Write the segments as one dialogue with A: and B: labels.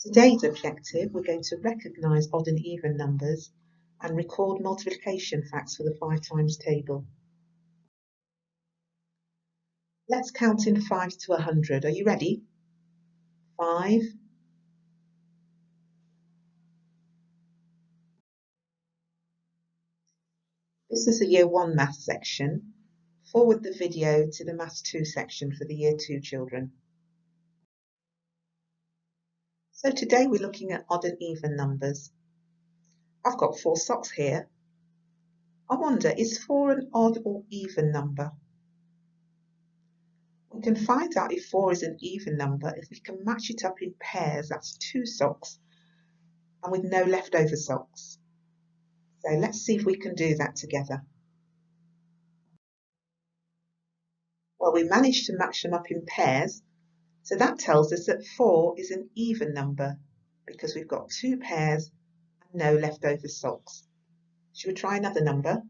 A: Today's objective, we're going to recognise odd and even numbers and record multiplication facts for the 5 times table. Let's count in 5 to 100. Are you ready? 5. This is the Year 1 Maths section. Forward the video to the Maths 2 section for the Year 2 children. So today we're looking at odd and even numbers. I've got 4 socks here. I wonder, is 4 an odd or even number? We can find out if 4 is an even number if we can match it up in pairs. That's 2 socks and with no leftover socks. So let's see if we can do that together. Well, we managed to match them up in pairs, so that tells us that 4 is an even number because we've got 2 pairs and no leftover socks. Should we try another number?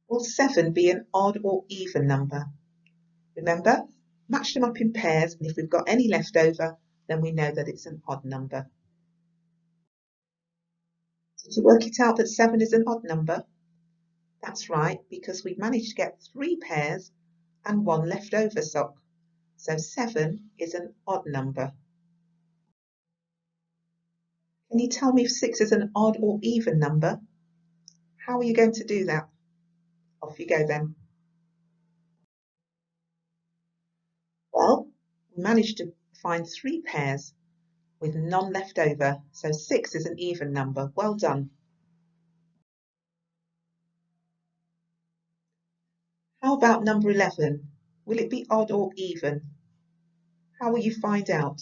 A: Will 7 be an odd or even number? Remember, match them up in pairs, and if we've got any left over, then we know that it's an odd number. Did you work it out that 7 is an odd number? That's right, because we've managed to get 3 pairs and 1 leftover sock. So 7 is an odd number. Can you tell me if 6 is an odd or even number? How are you going to do that? Off you go then. Well, we managed to find 3 pairs with none left over, so 6 is an even number. Well done. How about number 11? Will it be odd or even? How will you find out?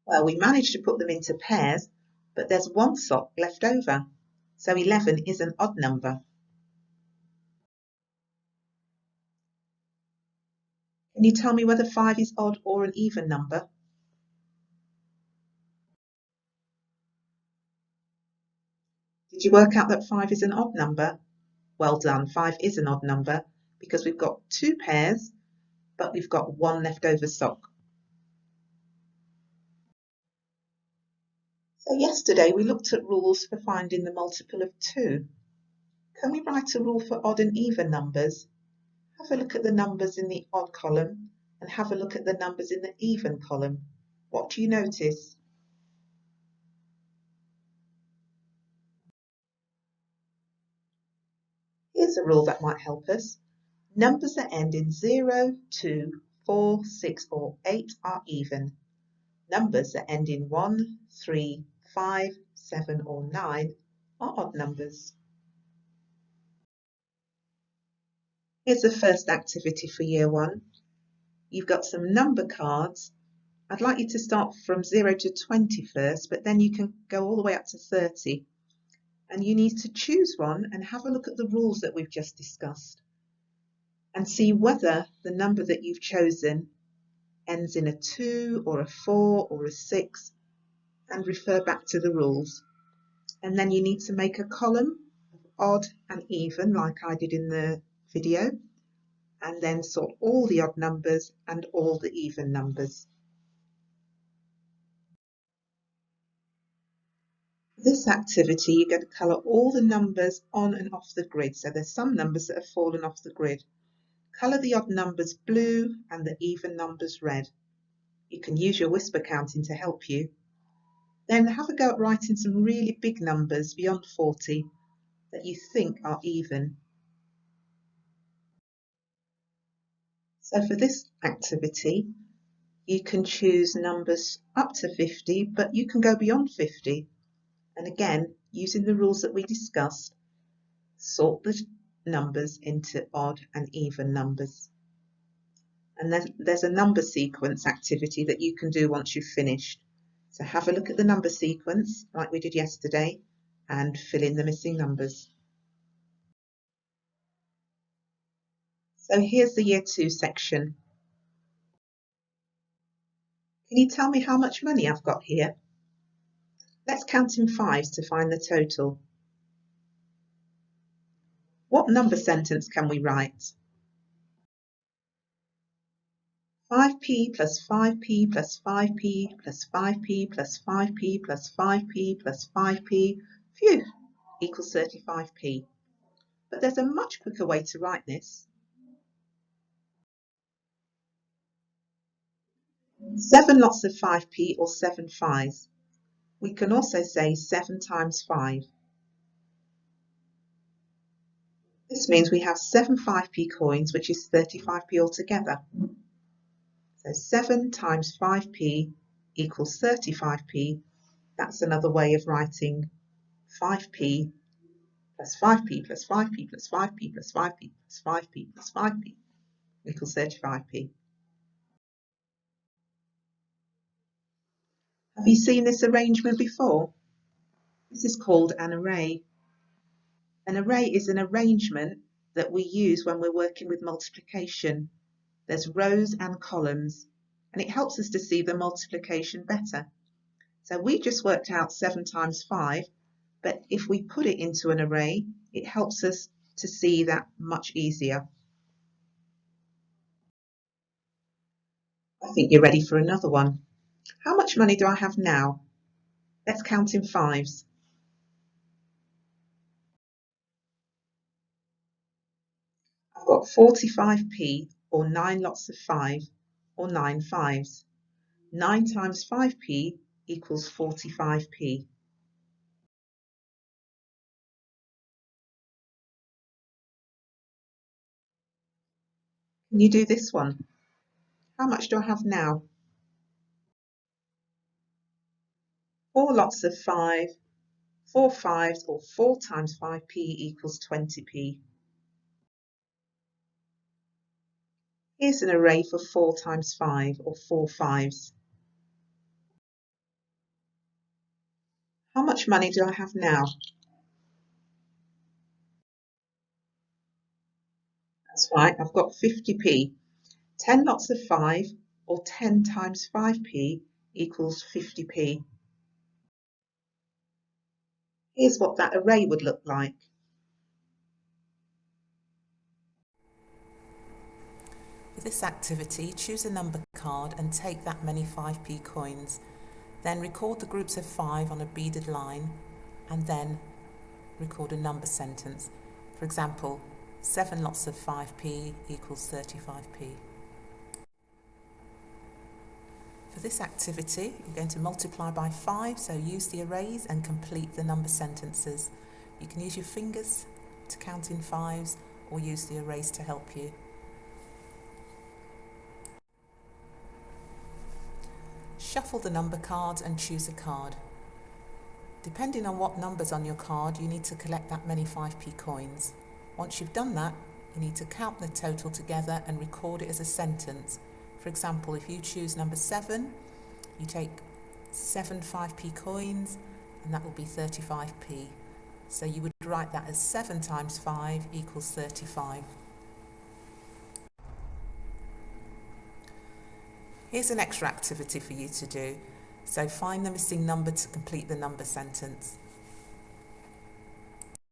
A: Well, we managed to put them into pairs, but there's 1 sock left over, so 11 is an odd number. Can you tell me whether 5 is odd or an even number? Did you work out that 5 is an odd number? Well done, 5 is an odd number because we've got 2 pairs, but we've got 1 leftover sock. So yesterday we looked at rules for finding the multiple of 2. Can we write a rule for odd and even numbers? Have a look at the numbers in the odd column and have a look at the numbers in the even column. What do you notice? Here's a rule that might help us. Numbers that end in 0, 2, 4, 6 or 8 are even. Numbers that end in 1, 3, 5, 7 or 9 are odd numbers. Here's the first activity for Year 1. You've got some number cards. I'd like you to start from 0 to 20 first, but then you can go all the way up to 30. And you need to choose one and have a look at the rules that we've just discussed and see whether the number that you've chosen ends in a 2 or a 4 or a 6, and refer back to the rules. And then you need to make a column of odd and even like I did in the video, and then sort all the odd numbers and all the even numbers. For this activity, you're going to colour all the numbers on and off the grid. So there's some numbers that have fallen off the grid. Colour the odd numbers blue and the even numbers red. You can use your whisper counting to help you. Then have a go at writing some really big numbers beyond 40 that you think are even. So for this activity, you can choose numbers up to 50, but you can go beyond 50. And again, using the rules that we discussed, sort the numbers into odd and even numbers. And then there's a number sequence activity that you can do once you've finished. So have a look at the number sequence like we did yesterday and fill in the missing numbers. So here's the Year 2 section. Can you tell me how much money I've got here? Let's count in 5s to find the total. What number sentence can we write? 5p plus 5p plus 5p plus 5p plus 5p plus 5p plus 5p, phew, equals 35p. But there's a much quicker way to write this. 7 lots of 5p or 7 fives. We can also say 7 times 5. This means we have 7 5p coins, which is 35p altogether. So 7 times 5p equals 35p. That's another way of writing 5p plus 5p plus 5p plus 5p plus 5p plus 5p plus 5p equals 35p. Have you seen this arrangement before? This is called an array. An array is an arrangement that we use when we're working with multiplication. There's rows and columns, and it helps us to see the multiplication better. So we just worked out 7 times 5, but if we put it into an array, it helps us to see that much easier. I think you're ready for another one. How much money do I have now? Let's count in fives. I've got 45p, or 9 lots of 5, or 9 fives. 9 times 5p equals 45p. Can you do this one? How much do I have now? 4 lots of 5, 4 fives, or 4 times 5p equals 20p. Here's an array for 4 times 5, or 4 fives. How much money do I have now? That's right, I've got 50p. 10 lots of 5, or 10 times 5p equals 50p. Here's what that array would look like.
B: For this activity, choose a number card and take that many 5p coins. Then record the groups of 5 on a beaded line and then record a number sentence. For example, 7 lots of 5p equals 35p. For this activity, you're going to multiply by 5, so use the arrays and complete the number sentences. You can use your fingers to count in fives or use the arrays to help you. Shuffle the number cards and choose a card. Depending on what number's on your card, you need to collect that many 5p coins. Once you've done that, you need to count the total together and record it as a sentence. For example, if you choose number 7, you take 7 5p coins and that will be 35p. So you would write that as 7 times 5 equals 35. Here's an extra activity for you to do. So find the missing number to complete the number sentence.